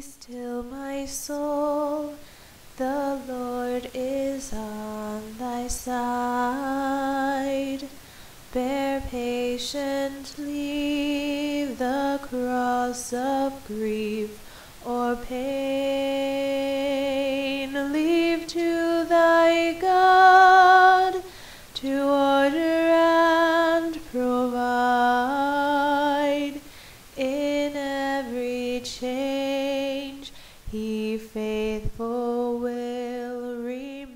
Be still, my soul, the Lord is on thy side. Bear patiently the cross of grief or pain. Leave to thy God to order and provide. In every change he faithful will remain.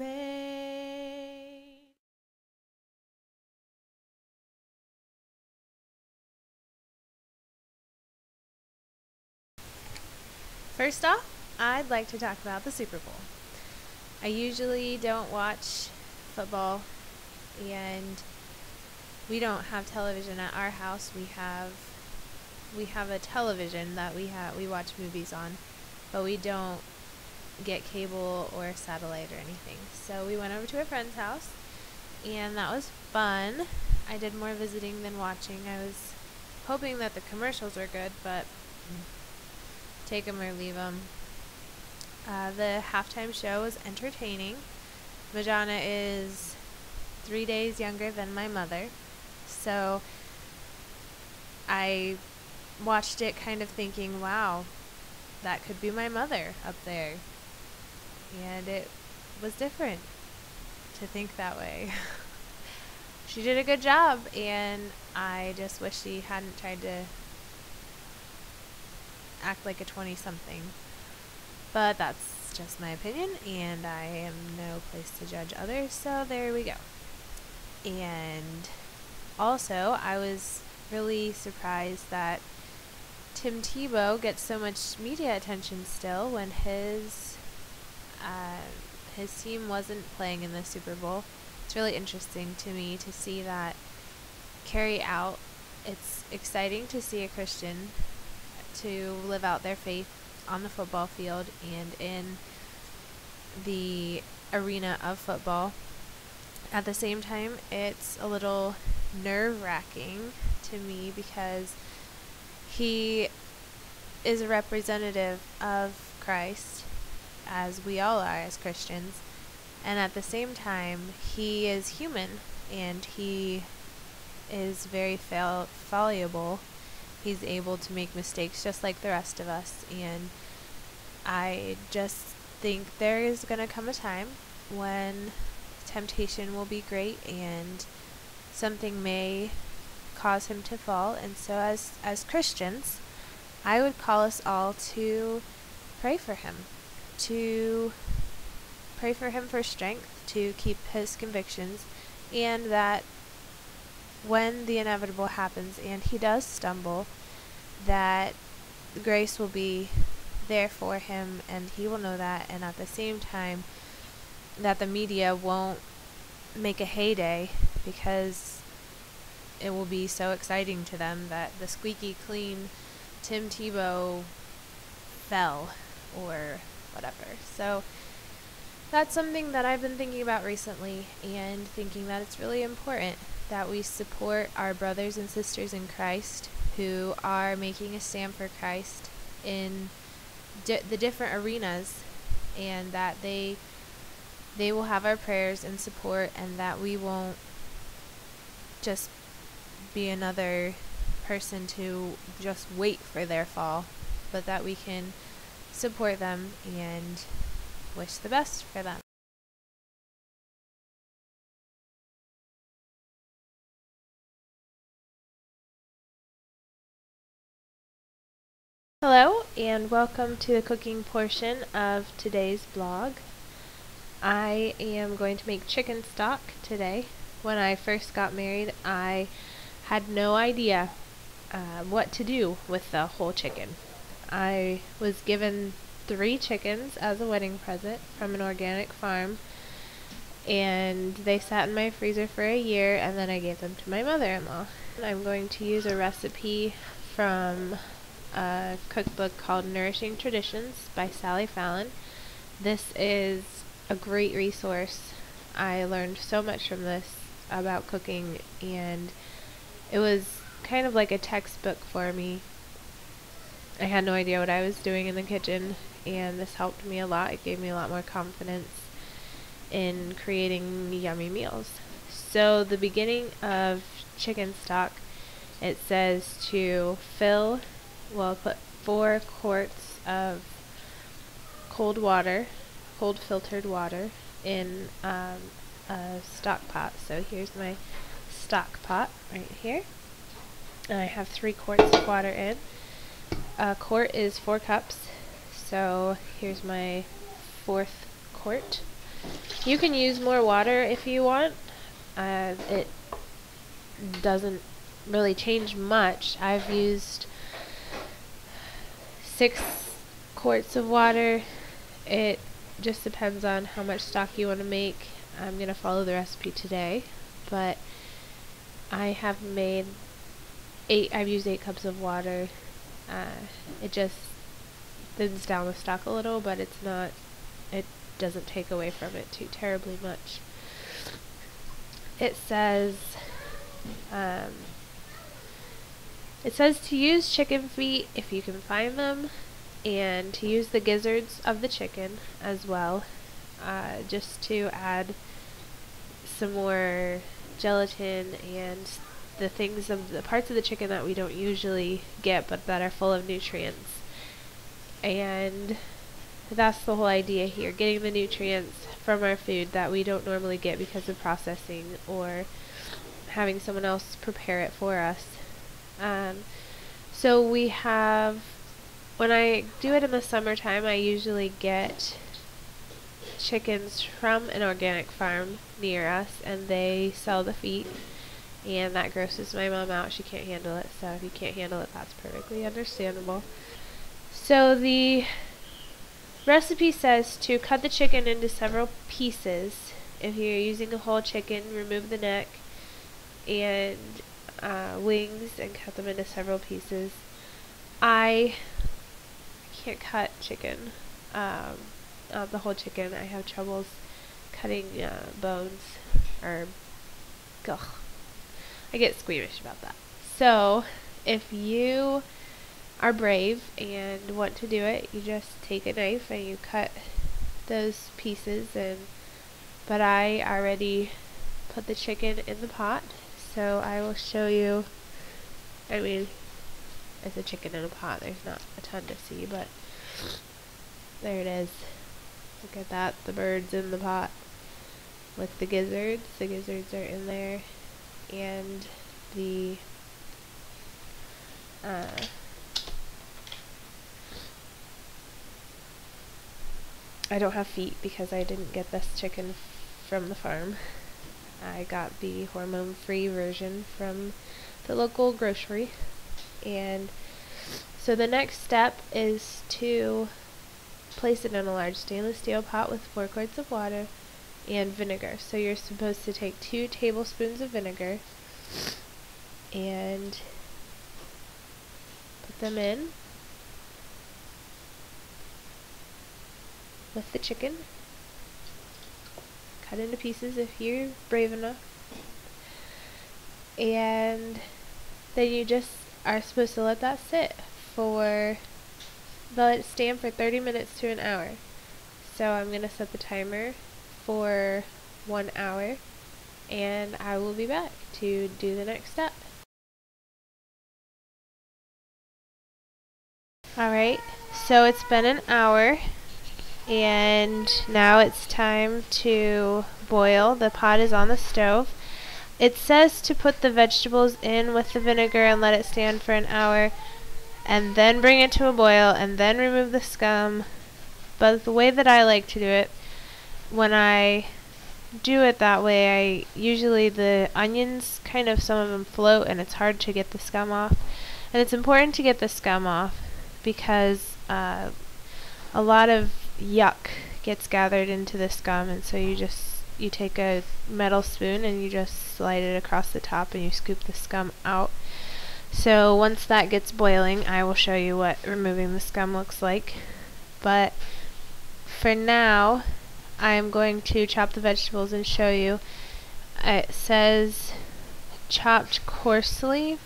First off, I'd like to talk about the Super Bowl. I usually don't watch football, and we don't have television at our house. We have a television that we watch movies on, but we don't get cable or satellite or anything. So we went over to a friend's house, and that was fun. I did more visiting than watching. I was hoping that the commercials were good, but take them or leave them. The halftime show was entertaining. Majana is 3 days younger than my mother, so I watched it kind of thinking, wow, that could be my mother up there. And it was different to think that way. She did a good job, and I just wish she hadn't tried to act like a 20-something. But that's just my opinion, and I am no place to judge others, so there we go. And also, I was really surprised that Tim Tebow gets so much media attention still when his team wasn't playing in the Super Bowl. It's really interesting to me to see that carry out. It's exciting to see a Christian to live out their faith on the football field and in the arena of football. At the same time, it's a little nerve-wracking to me because he is a representative of Christ, as we all are as Christians, and at the same time, he is human, and he is very fallible. He's able to make mistakes just like the rest of us, and I just think there is going to come a time when temptation will be great and something may cause him to fall. And so as Christians, I would call us all to pray for him, for strength, to keep his convictions, and that when the inevitable happens and he does stumble, that grace will be there for him and he will know that, and at the same time that the media won't make a heyday because it will be so exciting to them that the squeaky clean Tim Tebow fell or whatever. So that's something that I've been thinking about recently, and thinking that it's really important that we support our brothers and sisters in Christ who are making a stand for Christ in the different arenas, and that they will have our prayers and support, and that we won't just be another person to just wait for their fall, but that we can support them and wish the best for them. Hello, and welcome to the cooking portion of today's blog. I am going to make chicken stock today. When I first got married, I had no idea what to do with the whole chicken. I was given 3 chickens as a wedding present from an organic farm, and they sat in my freezer for a year, and then I gave them to my mother-in-law. I'm going to use a recipe from a cookbook called Nourishing Traditions by Sally Fallon. This is a great resource. I learned so much from this about cooking, and it was kind of like a textbook for me I had no idea what I was doing in the kitchen, and this helped me a lot. It gave me a lot more confidence in creating yummy meals. So the beginning of chicken stock, it says to fill, well, put 4 quarts of cold water, cold filtered water, in a stock pot. So here's my stock pot right here. And I have 3 quarts of water in. A quart is 4 cups. So here's my 4th quart. You can use more water if you want. It doesn't really change much. I've used 6 quarts of water. It just depends on how much stock you want to make. I'm going to follow the recipe today, but I have made I've used 8 cups of water. It just thins down the stock a little, but it doesn't take away from it too terribly much. It says to use chicken feet if you can find them, and to use the gizzards of the chicken as well, just to add some more gelatin and the parts of the chicken that we don't usually get but that are full of nutrients. And that's the whole idea here, getting the nutrients from our food that we don't normally get because of processing or having someone else prepare it for us. So we have, when I do it in the summertime, I usually get chickens from an organic farm near us, and they sell the feet, and that grosses my mom out. She can't handle it, so if you can't handle it, that's perfectly understandable. So the recipe says to cut the chicken into several pieces. If you're using a whole chicken, remove the neck and wings and cut them into several pieces. I can't cut chicken, the whole chicken. I have troubles cutting bones, or I get squeamish about that. So if you are brave and want to do it, you just take a knife and you cut those pieces. But I already put the chicken in the pot, so I will show you. I mean, it's a chicken in a pot. There's not a ton to see, but there it is. Look at that. The bird's in the pot with the gizzards. The gizzards are in there, and the I don't have feet because I didn't get this chicken from the farm. I got the hormone-free version from the local grocery. And so the next step is to place it in a large stainless steel pot with 4 quarts of water and vinegar. So you're supposed to take 2 tablespoons of vinegar and put them in with the chicken. Cut into pieces if you're brave enough. And then you just are supposed to let that let it stand for 30 minutes to an hour. So I'm going to set the timer for 1 hour, and I will be back to do the next step. Alright, so it's been an hour, and now it's time to boil. The pot is on the stove. It says to put the vegetables in with the vinegar and let it stand for an hour, and then bring it to a boil, and then remove the scum. But the way that I like to do it, when I do it that way, usually the onions, some of them float, and it's hard to get the scum off. And it's important to get the scum off because a lot of yuck gets gathered into the scum, and so you take a metal spoon and you just slide it across the top and you scoop the scum out. So once that gets boiling, I will show you what removing the scum looks like. But for now, I'm going to chop the vegetables and show you. It says chopped coarsely,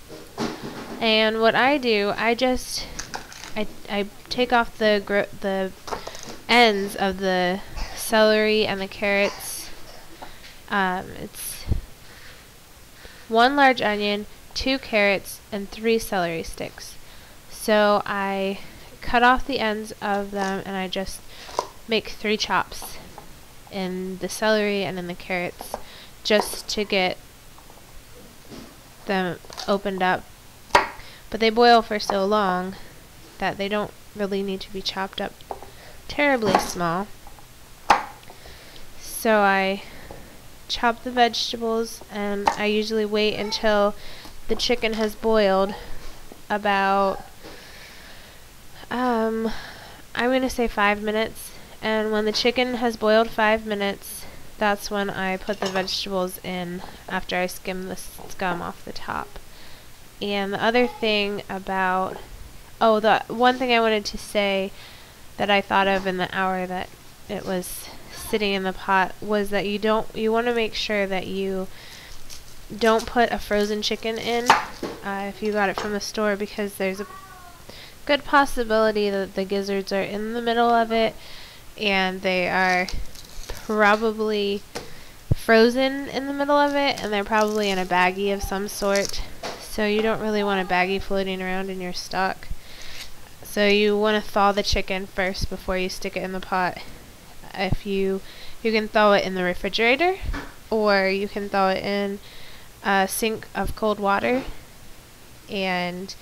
and what I do, I I take off the ends of the celery and the carrots. It's 1 large onion, 2 carrots, and 3 celery sticks. So I cut off the ends of them and I just make 3 chops in the celery and in the carrots just to get them opened up. But they boil for so long that they don't really need to be chopped up terribly small. So I chop the vegetables, and I usually wait until the chicken has boiled about I'm going to say 5 minutes, and when the chicken has boiled 5 minutes, that's when I put the vegetables in after I skim the scum off the top. And the other thing about, the one thing I wanted to say that I thought of in the hour that it was sitting in the pot was that you want to make sure that you don't put a frozen chicken in if you got it from the store, because there's a good possibility that the gizzards are in the middle of it and they are probably frozen in the middle of it, and they're probably in a baggie of some sort. So you don't really want a baggie floating around in your stock. So you want to thaw the chicken first before you stick it in the pot. If you can thaw it in the refrigerator, or you can thaw it in a sink of cold water. And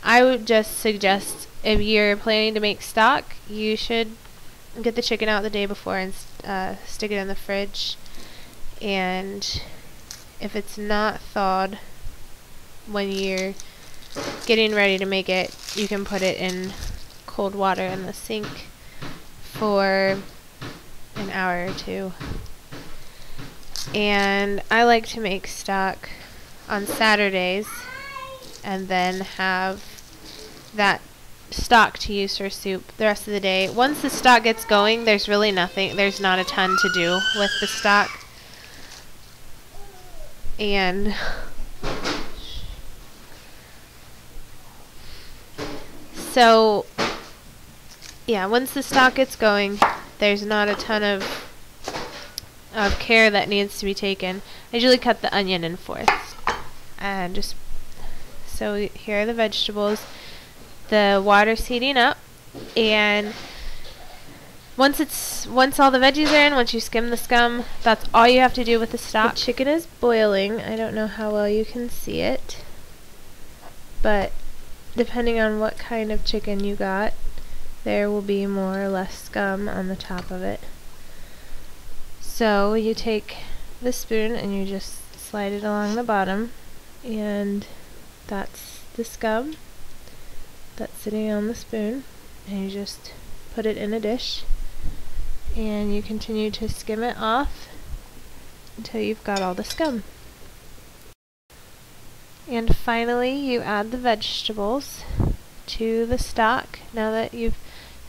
I would just suggest, if you're planning to make stock, you should get the chicken out the day before and stick it in the fridge. And if it's not thawed when you're getting ready to make it, you can put it in cold water in the sink for an hour or 2. And I like to make stock on Saturdays and then have that stock to use for soup the rest of the day. Once the stock gets going, there's not a ton to do with the stock. And so, yeah, once the stock gets going, there's not a ton of care that needs to be taken. I usually cut the onion in 4ths. And just, so here are the vegetables. The water's heating up, and once all the veggies are in, once you skim the scum, that's all you have to do with the stock. The chicken is boiling. I don't know how well you can see it, but depending on what kind of chicken you got, there will be more or less scum on the top of it. So you take the spoon and you just slide it along the bottom, and that's the scum that's sitting on the spoon, and you just put it in a dish, and you continue to skim it off until you've got all the scum. And finally, you add the vegetables to the stock. Now that you've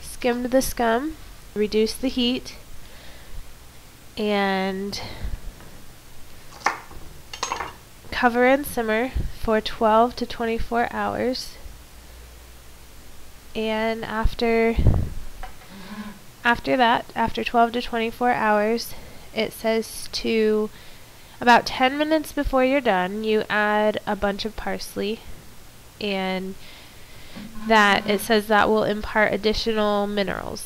skimmed the scum, reduce the heat and cover and simmer for 12 to 24 hours. And after 12 to 24 hours, it says to about 10 minutes before you're done, you add a bunch of parsley, and that it says that will impart additional mineral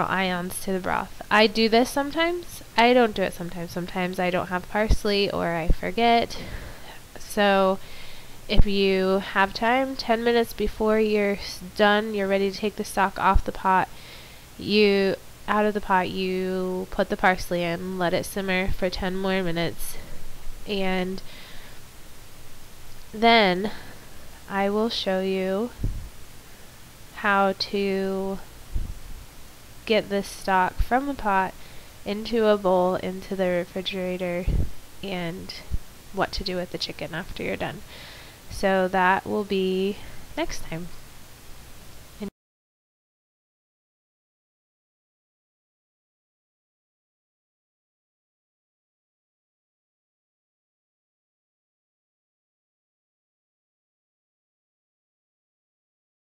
ions to the broth. I do this sometimes. I don't do it sometimes. Sometimes I don't have parsley or I forget. So if you have time, 10 minutes before you're done, you're ready to take the stock off the pot, out of the pot, you put the parsley in, let it simmer for 10 more minutes, and then I will show you how to get this stock from the pot into a bowl, into the refrigerator, and what to do with the chicken after you're done. So that will be next time.